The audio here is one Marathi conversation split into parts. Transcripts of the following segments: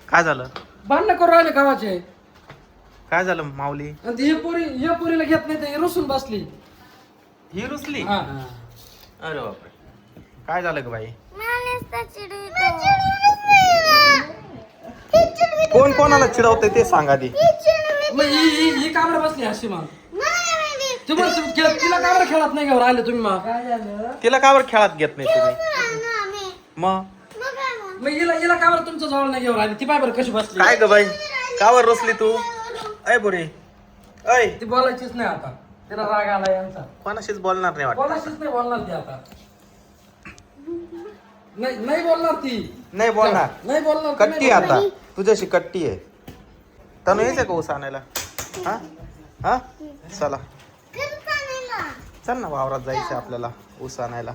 काय झालं? भांडण करून राहिले गावाचे. काय झालं माऊली? आणि ती या पोरीला घेत नाही तर रुसून बसली. ही रुसली? हा. अरे बापरे, काय झालं ग बाई? कोण कोणाला चिडवतंय ते सांगा आधी. मग ही काबर बसली अशी मग? तिला काबर खेळत नाही घेऊन राहिले तुम्ही मग? काय झालं? तिला कावर खेळात घेत नाही तुम्ही? मग हिला काबर तुमच्या जवळ नाही घेऊन राहिले? ती पाय बरं कशी बसली. काय ग बाई, कावर रुसली तू? अय बुरी, अय ती बोलायचीच नाही आता. तिला राग आला यांचा. कोणाशीच बोलणार नाही वाटत. कोणाशीच नाही बोलणार ती आता. नाही बोलणार ती. नाही बोलणार. नाही बोलणार. कट्टी आता तुझ्याशी कट्टी आहे. तनु यायचं का ऊस आणायला? हा हा चला चल ना, वावरात जायचं आपल्याला ऊस आणायला.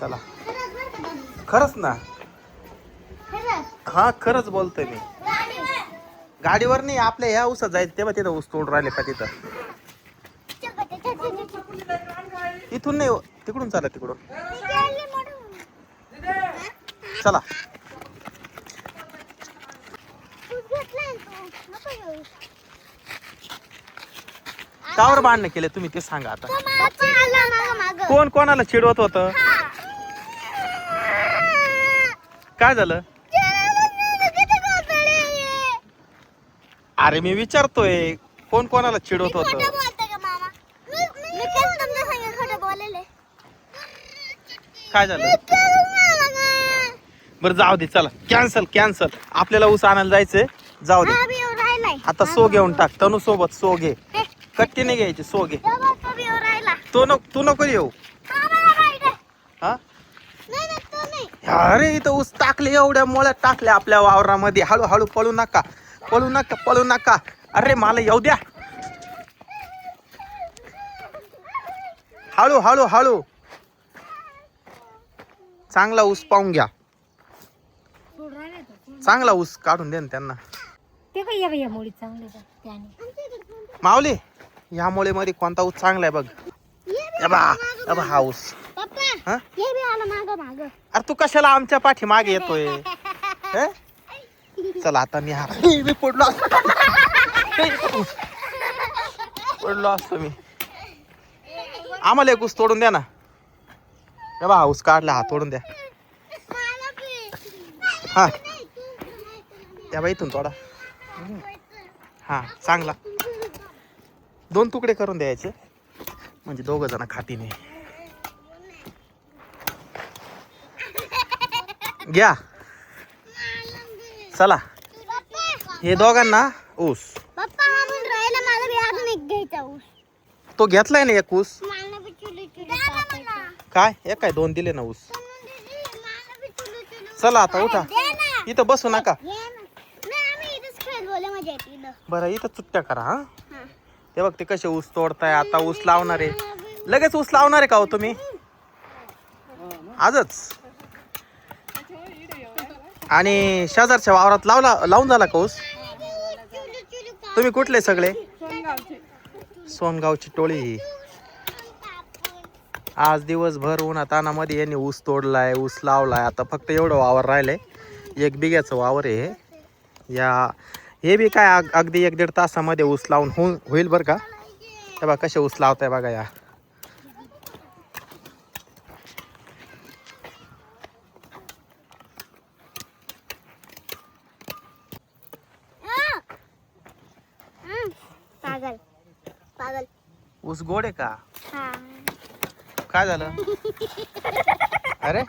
चला. खरंच ना? हा खरंच बोलतोय मी. गाडीवर नाही, आपल्या ह्या ऊसात जायचं तेव्हा तिथं ऊस तोड राहिले का तिथं. इथून नाही, तिकडून चला, तिकडून चला. कावर भांडणं केले तुम्ही ते सांगा आता. कोण कोणाला चिडवत होत? काय झालं? अरे मी विचारतोय, कोण कोणाला चिडवत होत? काय झालं? बरं जाऊ दे, चला कॅन्सल. आपल्याला ऊस आणायला जायचंय, जाऊ दे. आता सो घेऊन टाक. तनू सोबत सो घे. कट्टी नाही घ्यायची, सो घे. तू नको येऊ. हा अरे इथं ऊस टाकले, एवढ्या मोळ्यात टाकले आपल्या वावरामध्ये. हळूहळू पळू नका. अरे मला येऊ द्या. हळू. चांगला ऊस पाहून घ्या. चांगला ऊस काढून दे ना त्यांना. ते काय या मुळी चांगले त्याने. माऊली, ह्या मुळेमध्ये कोणता ऊस चांगला आहे बघ. हा ऊस. हा? अरे तू कशाला आमच्या पाठी मागे येतोय? चला आता मी पडलो असतो मी. आम्हाला एक ऊस तोडून द्या ना. हा ऊस काढला, हा तोडून द्या. हा त्या बाई इथून थोडा. हा चांगला 2 तुकडे करून द्यायचे, म्हणजे 2 जण खातीने. घ्या चला. हे दोघांना ऊस. तो घेतलाय ना एक ऊस. काय एक काय 2 दिले ना ऊस. चला आता उठा, इथं बसू नका. बरं इथं चुट्ट्या करा. हा ते बघ ते कसे ऊस तोडताय. आता ऊस लावणार आहे, लगेच ऊस लावणार आहे का हो तुम्ही? आजच? आणि शेजारच्या वावरात लावून झाला का ऊस? तुम्ही कुठले सगळे? सोनगावची टोळी. आज दिवसभर उन्हा तानामध्ये यांनी ऊस तोडलाय, ऊस लावलाय. आता फक्त एवढं वावर राहिलंय, 1 बिघ्याचं वावर आहे हे बी काय अगदी 1-1.5 तासामध्ये ऊस लावून होईल बरं का. हे बघा कसे ऊस लावताय बघा या. पागल ऊस गोड आहे का? काय झालं? अरे